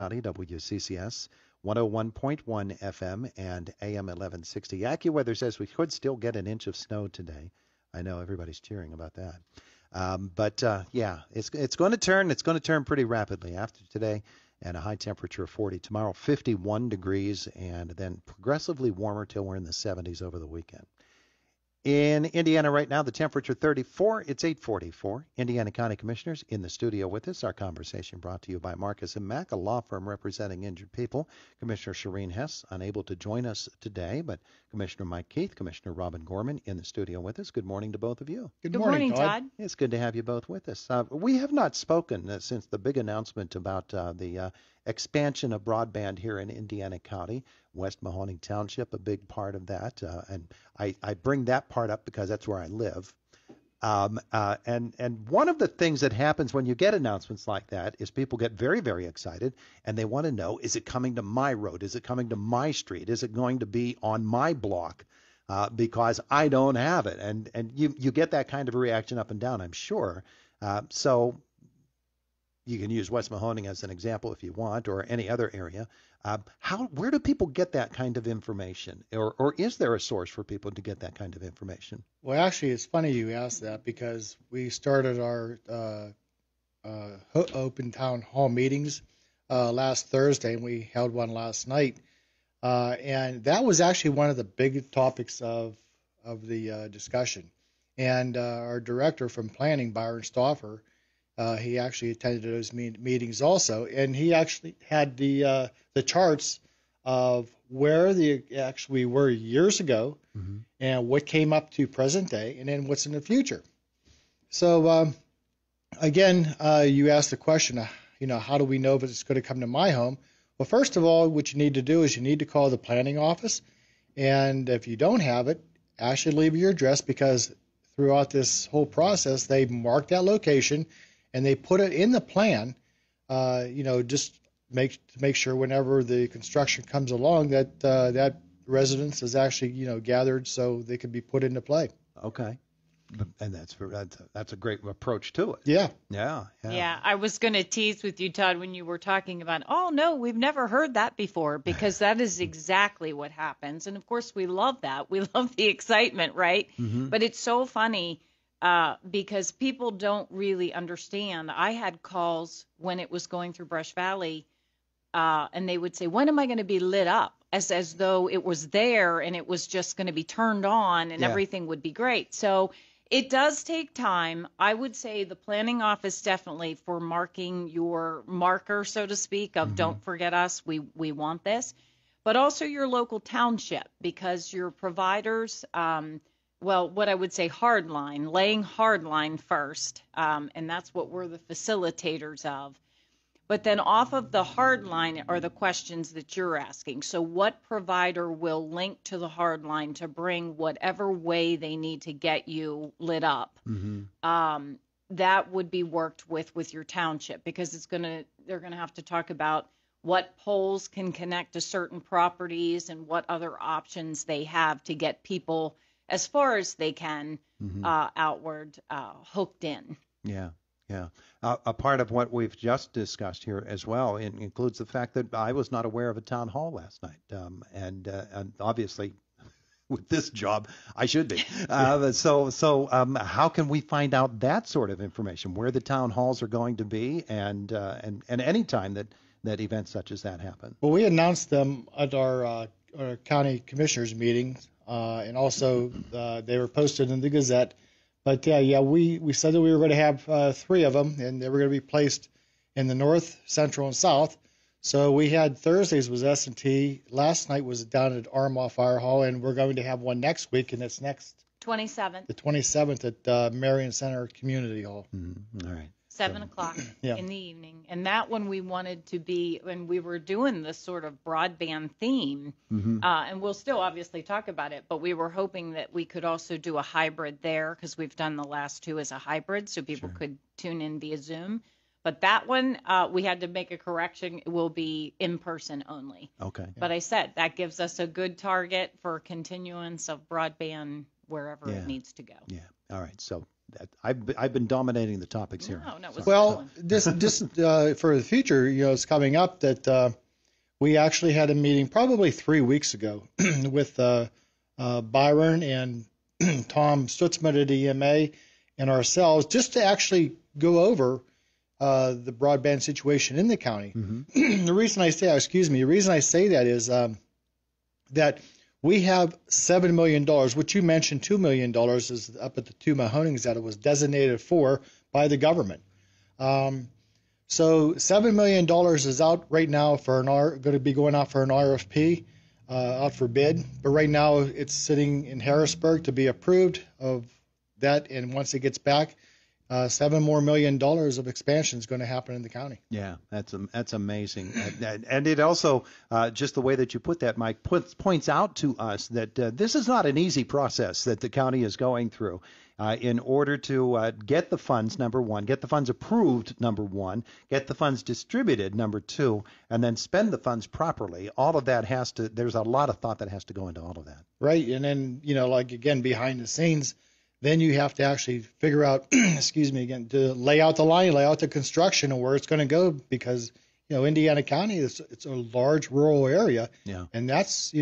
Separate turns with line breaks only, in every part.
County, WCCS 101.1 FM and AM 1160. AccuWeather says we could still get an inch of snow today. I know everybody's cheering about that. Yeah, it's going to turn. It's going to turn pretty rapidly after today, and a high temperature of 40. Tomorrow, 51 degrees, and then progressively warmer till we're in the 70s over the weekend. In Indiana right now, the temperature 34. It's 8:44. Indiana County Commissioners in the studio with us. Our conversation brought to you by Marcus & Mack, a law firm representing injured people. Commissioner Shireen Hess unable to join us today, but Commissioner Mike Keith, Commissioner Robin Gorman in the studio with us. Good morning to both of you.
Good morning, Todd.
It's good to have you both with us. We have not spoken since the big announcement about the expansion of broadband here in Indiana County. West Mahoning Township, a big part of that, and I bring that part up because that's where I live. And one of the things that happens when you get announcements like that is people get very, very excited, and they want to know, is it coming to my road? Is it coming to my street? Is it going to be on my block? Because I don't have it. And you get that kind of a reaction up and down, I'm sure. So you can use West Mahoning as an example if you want, or any other area. Where do people get that kind of information? Or is there a source for people to get that kind of information?
Well, actually, it's funny you asked that because we started our open town hall meetings last Thursday, and we held one last night. And that was actually one of the big topics of the discussion. And our director from planning, Byron Stauffer, he actually attended those meetings also, and he actually had the charts of where we were years ago, mm-hmm. and what came up to present day, and then what's in the future. So again, you asked the question, how do we know if it's going to come to my home? Well, first of all, what you need to do is you need to call the planning office, and if you don't have it, actually leave your address, because throughout this whole process, they mark that location and they put it in the plan, just to make sure whenever the construction comes along that that residence is actually, gathered so they can be put into play.
Okay. And that's a great approach to it.
Yeah.
Yeah, I was going to tease with you, Todd, when you were talking about, oh, no, we've never heard that before, because that is exactly what happens. And, of course, we love that. We love the excitement, right? Mm-hmm. But it's so funny. Because people don't really understand. I had calls when it was going through Brush Valley, and they would say, when am I going to be lit up? As though it was there and it was just going to be turned on and everything would be great. So it does take time. I would say the planning office definitely for marking your marker, so to speak, of mm-hmm. don't forget us, we want this. But also your local township, because your providers what I would say laying hard line first, and that's what we're the facilitators of. But then off of the hard line are the questions that you're asking. So what provider will link to the hard line to bring whatever way they need to get you lit up? Mm-hmm. That would be worked with your township, because they're gonna have to talk about what poles can connect to certain properties and what other options they have to get people as far as they can, mm-hmm. Outward, hooked in.
Yeah. A part of what we've just discussed here as well includes the fact that I was not aware of a town hall last night. And obviously, with this job, I should be. So how can we find out that sort of information, where the town halls are going to be, and any time that events such as that happen?
Well, we announced them at our county commissioners meetings. And also they were posted in the Gazette. But, we said that we were going to have 3 of them, and they were going to be placed in the north, central, and south. So we had Thursdays was S&T. Last night was down at Armaugh Fire Hall, and we're going to have one next week, and it's next
27th.
The 27th at Marion Center Community Hall.
Mm-hmm. All right.
7 o'clock in the evening. And that one we wanted to be, when we were doing this sort of broadband theme, mm-hmm. And we'll still obviously talk about it, but we were hoping that we could also do a hybrid there, because we've done the last 2 as a hybrid, so people could tune in via Zoom. But that one, we had to make a correction. It will be in person only.
Okay.
But I said that gives us a good target for continuance of broadband wherever it needs to go.
Yeah. All right. So I've been dominating the topics here.
No, it was
Well,
excellent.
this for the future, it's coming up that we actually had a meeting probably 3 weeks ago with Byron and Tom Stutzman at EMA and ourselves just to actually go over the broadband situation in the county.
Mm-hmm.
The reason I say that is that we have $7 million, which you mentioned $2 million is up at the two Mahonings that it was designated for by the government. So $7 million is out right now going to be going out for an RFP, out for bid. But right now it's sitting in Harrisburg to be approved of that. And once it gets back, $7 more million of expansion is going to happen in the county.
Yeah, that's amazing. And it also, just the way that you put that, Mike, points out to us that this is not an easy process that the county is going through. In order to get the funds, number one, get the funds approved, number one, get the funds distributed, number two, and then spend the funds properly. All of that there's a lot of thought that has to go into all of that.
Right. And then, like, again, behind the scenes, then you have to actually figure out, to lay out the line, lay out the construction and where it's going to go because, Indiana County, it's a large rural area.
Yeah.
And it's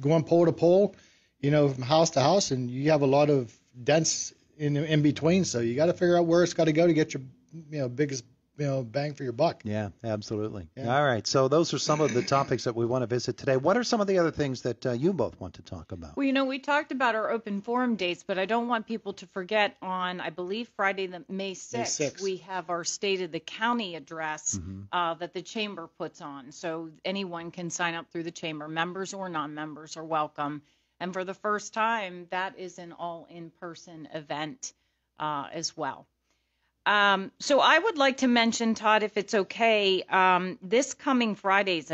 going pole to pole, from house to house, and you have a lot of dents in between. So you got to figure out where it's got to go to get your, biggest, bang for your buck.
Yeah, absolutely.
Yeah.
All right. So those are some of the topics that we want to visit today. What are some of the other things that you both want to talk about?
Well, we talked about our open forum dates, but I don't want people to forget on, I believe, Friday, May 6th, we have our State of the County address that the Chamber puts on. So anyone can sign up through the Chamber. Members or non-members are welcome. And for the first time, that is an all-in-person event as well. So I would like to mention, Todd, if it's okay, this coming Friday is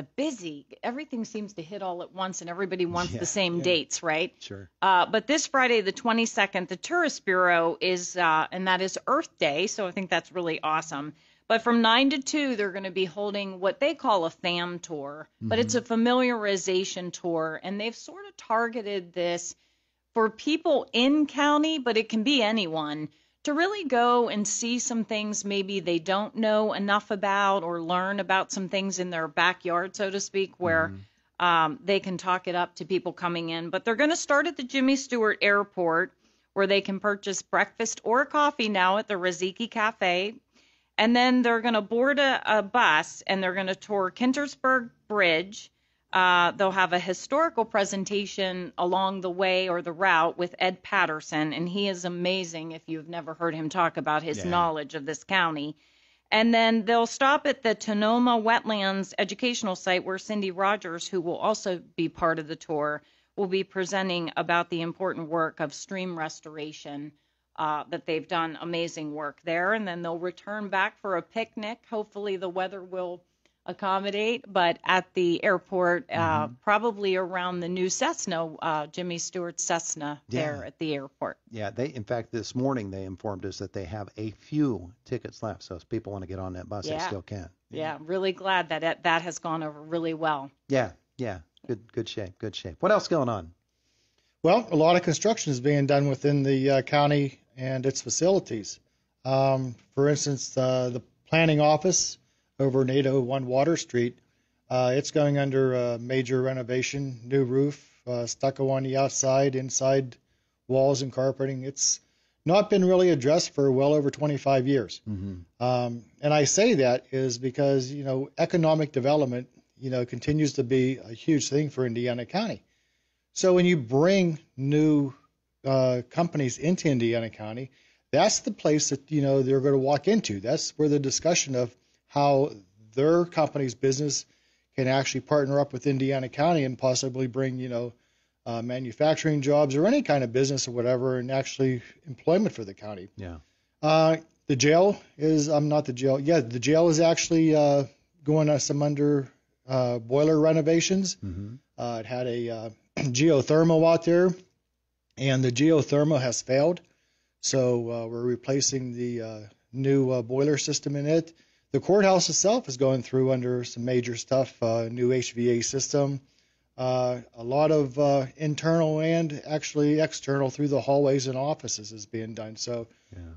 everything seems to hit all at once and everybody wants the same dates, right?
Sure.
But this Friday, the 22nd, the Tourist Bureau is, and that is Earth Day, so I think that's really awesome. But from 9 to 2, they're going to be holding what they call a FAM tour, but it's a familiarization tour, and they've sort of targeted this for people in county, but it can be anyone, to really go and see some things maybe they don't know enough about or learn about some things in their backyard, so to speak, where they can talk it up to people coming in. But they're going to start at the Jimmy Stewart Airport, where they can purchase breakfast or coffee now at the Raziki Cafe. And then they're going to board a bus, and they're going to tour Kintersburg Bridge. They'll have a historical presentation along the way or the route with Ed Patterson, and he is amazing if you've never heard him talk about his knowledge of this county. And then they'll stop at the Tonoma Wetlands Educational Site where Cindy Rogers, who will also be part of the tour, will be presenting about the important work of stream restoration, that they've done amazing work there. And then they'll return back for a picnic. Hopefully the weather will accommodate, but at the airport, probably around the new Cessna, Jimmy Stewart's Cessna there at the airport.
Yeah, in fact, this morning they informed us that they have a few tickets left. So if people want to get on that bus, they still can.
Yeah, really glad that that has gone over really well.
Yeah. Good shape. What else going on?
Well, a lot of construction is being done within the county and its facilities. For instance, the planning office over in 801 Water Street, it's going under a major renovation, new roof, stucco on the outside, inside walls and carpeting. It's not been really addressed for well over 25 years. And I say that is because, economic development, continues to be a huge thing for Indiana County. So when you bring new companies into Indiana County, that's the place that, they're going to walk into. That's where the discussion of how their company's business can actually partner up with Indiana County and possibly bring, manufacturing jobs or any kind of business or whatever, and actually employment for the county.
Yeah.
The jail is, the jail is actually going on some under boiler renovations. It had a geothermal out there, and the geothermal has failed. So we're replacing the new boiler system in it. The courthouse itself is going through under some major stuff, new HVA system, A lot of internal and actually external through the hallways and offices is being done. So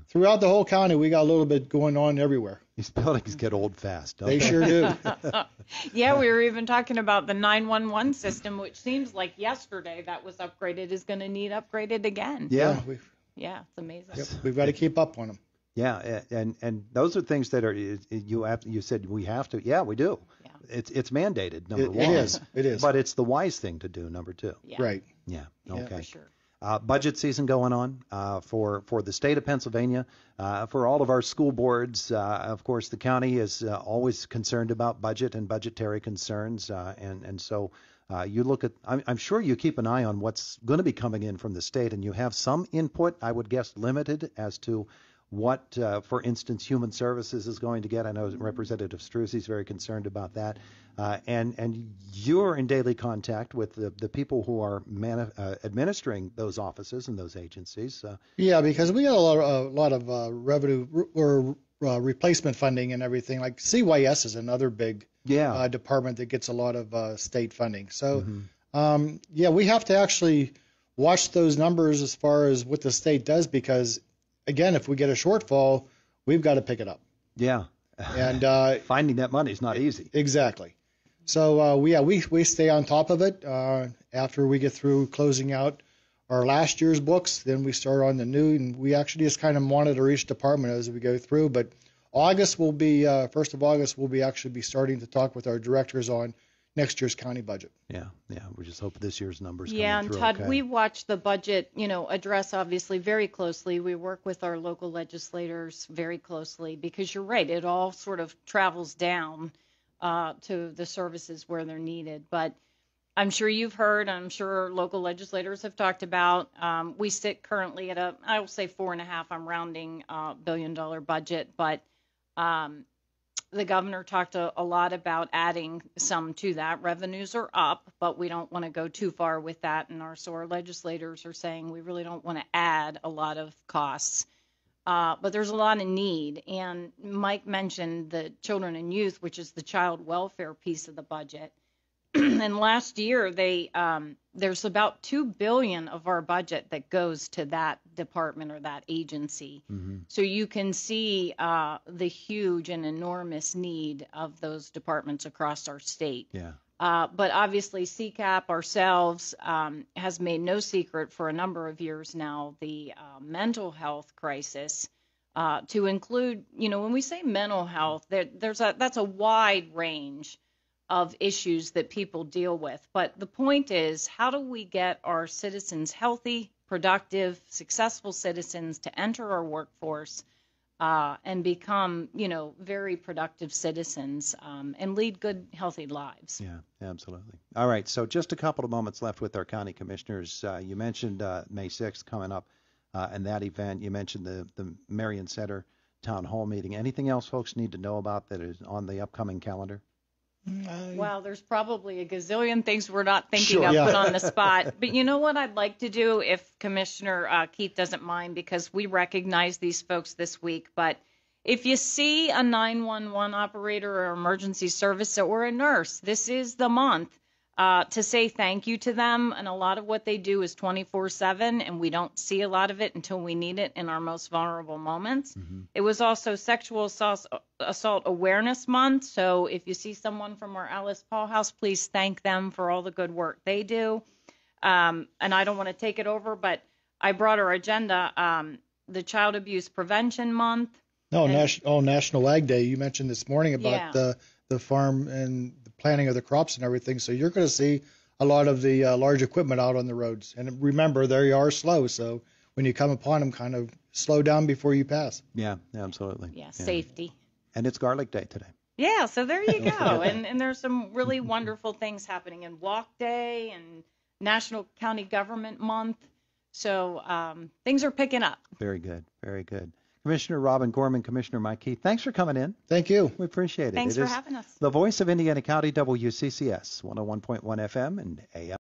throughout the whole county, we got a little bit going on everywhere.
These buildings get old fast, don't
They
they?
sure do.
Yeah, we were even talking about the 911 system, which seems like yesterday that was upgraded, is going to need upgraded again.
Yeah.
Yeah, it's amazing.
Yep, we've got to keep up on them.
Yeah, and those are things that are you said we have to. Yeah, we do.
Yeah.
It's mandated, number one.
It is.
But it's the wise thing to do, number two.
Yeah.
Right.
Yeah.
Yeah,
Okay.
for sure.
Budget season going on for the state of Pennsylvania, for all of our school boards. Of course, the county is always concerned about budget and budgetary concerns, and so you look at. I'm sure you keep an eye on what's going to be coming in from the state, and you have some input. I would guess limited as to what, for instance, Human Services is going to get. I know Representative Struzzi is very concerned about that. And you're in daily contact with the people who are administering those offices and those agencies.
Yeah, because we got a lot of revenue or replacement funding and everything. Like CYS is another big department that gets a lot of state funding. So, we have to actually watch those numbers as far as what the state does, because, again, if we get a shortfall, we've got to pick it up.
Yeah.
And
finding that money is not easy.
Exactly. So we stay on top of it. After we get through closing out our last year's books, then we start on the new, and we actually just kind of monitor each department as we go through. But August will be 1st of August, we'll be starting to talk with our directors on next year's county budget.
Yeah. We just hope this year's numbers come
Yeah, and
through.
Todd,
okay.
we watch the budget, address obviously very closely. We work with our local legislators very closely, because you're right, it all sort of travels down to the services where they're needed. But I'm sure you've heard, I'm sure local legislators have talked about, we sit currently at I will say $4.5, I'm rounding, $1 billion budget, but the governor talked a lot about adding some to that. Revenues are up, but we don't want to go too far with that. And our legislators are saying we really don't want to add a lot of costs. But there's a lot of need. And Mike mentioned the children and youth, which is the child welfare piece of the budget. And last year, there's about $2 billion of our budget that goes to that department or that agency. Mm-hmm. So you can see the huge and enormous need of those departments across our state.
Yeah.
But obviously, CCAP ourselves has made no secret for a number of years now the mental health crisis. To include, when we say mental health, that's a wide range of issues that people deal with. But the point is, how do we get our citizens healthy, productive, successful citizens to enter our workforce and become, very productive citizens and lead good, healthy lives?
Yeah, absolutely. All right, so just a couple of moments left with our county commissioners. You mentioned May 6th coming up and that event. You mentioned the Marion Center Town Hall meeting. Anything else folks need to know about that is on the upcoming calendar?
Well, there's probably a gazillion things we're not thinking of put on the spot. But you know what I'd like to do, if Commissioner Keith doesn't mind, because we recognize these folks this week. But if you see a 911 operator or emergency service or a nurse, this is the month to say thank you to them. And a lot of what they do is 24/7, and we don't see a lot of it until we need it in our most vulnerable moments. Mm-hmm. It was also Sexual Assault Awareness Month. So if you see someone from our Alice Paul House, please thank them for all the good work they do. And I don't want to take it over, but I brought our agenda, the Child Abuse Prevention Month.
National Ag Day. You mentioned this morning about the farm and the planting of the crops and everything. So you're going to see a lot of the large equipment out on the roads. And remember, they are slow. So when you come upon them, kind of slow down before you pass.
Yeah, absolutely.
Yeah, safety.
And it's Garlic Day today.
Yeah, so there you go. and there's some really wonderful things happening in Walk Day and National County Government Month. So things are picking up.
Very good. Very good. Commissioner Robin Gorman, Commissioner Mike Keith, thanks for coming in.
Thank you.
We appreciate it.
Thanks for having us.
The voice of Indiana County, WCCS, 101.1 FM and AM.